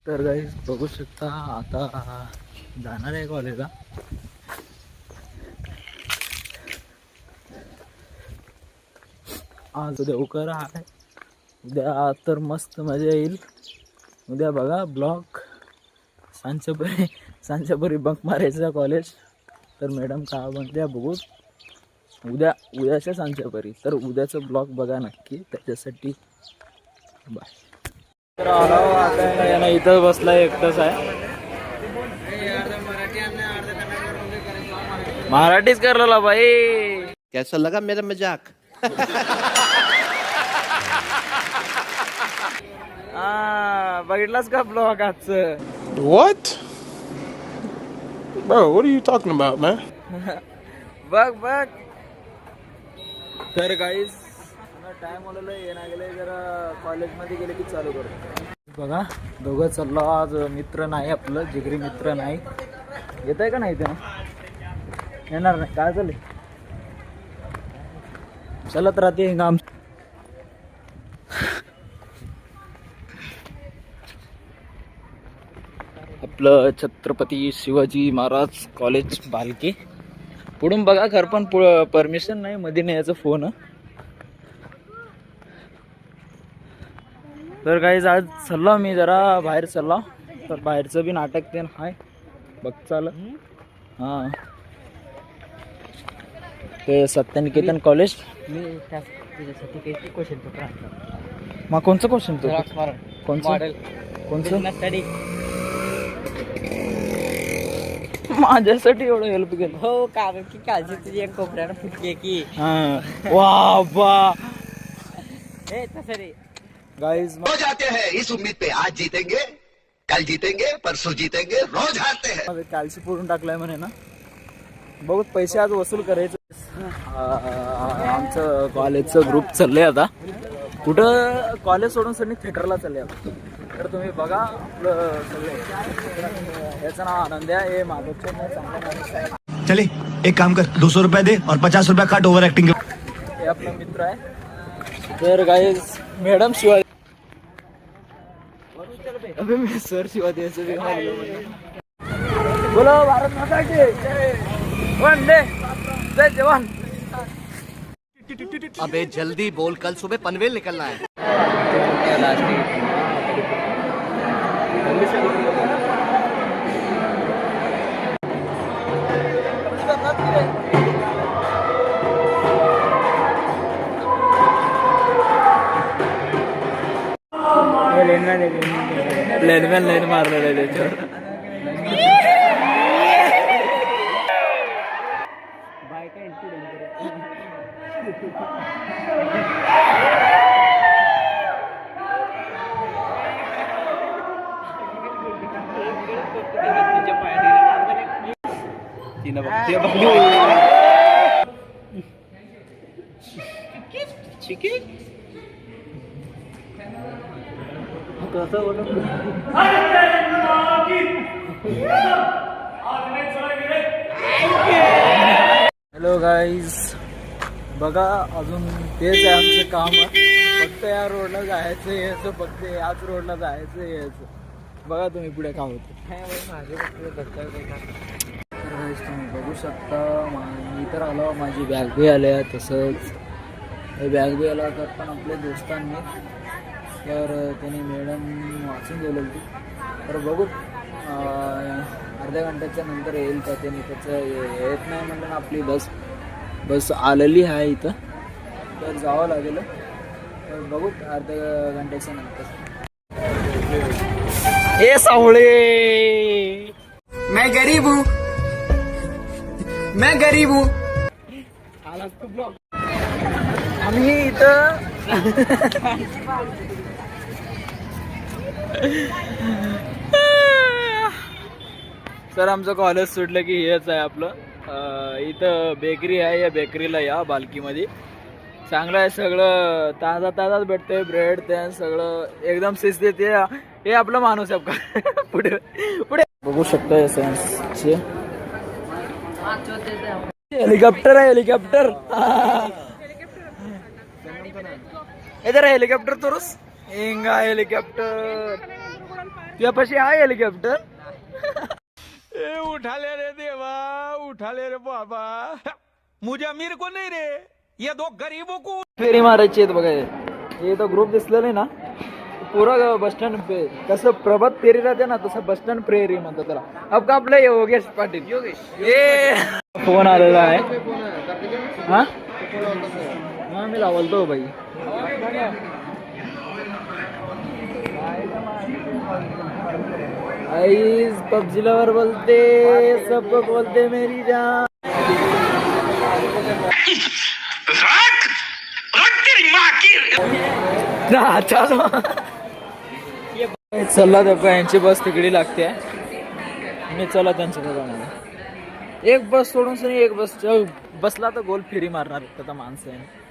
तर गाईस बघू शकता आता जाणार आहे कॉलेजला. आज उद्या उकर आहे. उद्या तर मस्त मजा येईल. उद्या बघा ब्लॉग सांच्यापरी बंक मारायचा कॉलेज. तर मॅडम काय म्हणते बघू उद्याच्या सांच्यापरी. तर उद्याचं ब्लॉग बघा नक्की त्याच्यासाठी. बाय. तर आलो आता यानं इथं बसला एकटाच आहे. मराठीच करलेला भाई. कैसा लगा मेरा मजाक? बघितलास का ब्लॉग आजचं? What? Bro, what are you talking about, man? बघ. तर गाईज टाइम आलेलं येणं गेले जरा कॉलेजमध्ये गेले की चालू करतो. बघा दोघं चाललो आज. मित्र नाही आपलं, जिगरी मित्र नाही. येत आहे का नाही ते? येणार नाही काय चालेल. चलत राहते काम. आपलं छत्रपती शिवाजी महाराज कॉलेज बालकी. पुढून बघा खरं पण परमिशन नाही मध्ये न्यायचं फोन. तर काही आज चाललो मी जरा बाहेर चाललो. तर बाहेरचं बी नाटक ते हाय बघ चाल. हां ते सत्यनिकेतन कॉलेज. मी त्याच्यासाठी काही क्वेश्चन पेपर आणलं. मग कोणचं क्वेश्चन तू? कोणचं मॉडेल कोणचं? स्टडी. माझ्यासाठी एवढं हेल्प केलं. हो कारण की काळजी तुझी एक कोपऱ्यानं फुटली की. वा बा हे तसं रे गाइस. रोज आते हैं इस उम्मीद पे आज जीतेंगे कल जीतेंगे परसों जीतेंगे रोज हारते हैं. कॅल्सी फोडून टाकलाय म्हणे ना. बघत पैसे आज वसूल करायचं. आमचं कॉलेजचं ग्रुप चाललंय आता. कुठं कॉलेज सोडून सगळी थिएटरला चालले आता. तर तुम्ही बघा आपलं सगळे. याचं नाव आनंद आहे. हे माधवचं चांगलं. चले एक काम कर 200 रुपये दे और 50 रुपया काट ओव्हर ऍक्टिंग. हे आपला मित्र आहे. तर गाईज मॅडम शिवाय अबे मी सर शिवाय द्यायचं बी बोलो. भारत माता की वंदे जय जवान. अबे जल्दी बोल, कल सुबह पनवेल निकलना है. लाईन मारलेलं आहे त्याच्यावर. Hello guys. बघा अजून तेच आहे आमचं काम. फक्त या रोडला जायचं यायचं. फक्त याच रोडला जायचं यायचं. बघा तुम्ही पुढे काय होतं. तुम्ही बघू शकता. मी तर आलो. माझी बॅग बी आल्या. तसंच बॅग बी आला तर पण आपल्या दोस्तांनी. तर त्यांनी मॅडम वाचून गेलेली ती. तर बघू अर्ध्या घंट्याच्या नंतर येईल का त्यांनी. त्याचं येत नाही म्हणलं ना. आपली बस आलेली आहे इथं. तर जावं लागेल. तर बघू अर्ध्या घंट्याच्या नंतर. हे सावळे मैं गरीब हूँ. मैं गरीब हूँ. आला तू ब्लॉग. आम्ही इथं सर आमचं कॉलेज सुटलं की हेच आहे आपलं. इथं बेकरी आहे. या बेकरीला या बालकीमध्ये. चांगलं आहे सगळं. ताजाच भेटतंय. ब्रेड ते सगळं एकदम शिस्तीत. ते हे आपलं माणूस आहे का. पुढे बघू शकता सायन्सचे हेलिकॉप्टर आहे. हेलिकॉप्टर इधर हेलिकॉप्टर तोरुस. हिंगा हेलिकॉप्टर. तुझ्यापाशी आहे हेलिकॉप्टर? ए उठा ले रे देवा, उठा ले रे बाबा, मुझे अमीर को नहीं रे, ये दो गरीबों को फेरी मारायची आहेत बघा. हे तो ग्रुप दिसलेलं आहे ना, पुरा बस स्टँड पे कसं प्रभात फेरी राहते ना, तसं बस स्टँड फेरी म्हणतात त्याला. अब का आपलं योगेश पाटील ये फोन आलेला आहे. हा हा मी लावलतो भाई. आईज पबजी लवर बोलते, सब बोलते मेरी जान. चला तर यांची बस तिकडे लागते आणि चला त्यांच्याकडे जाणार. एक बस सोडून सनी एक बस बसला तर गोल फेरी मारणार आता माणसं आहे.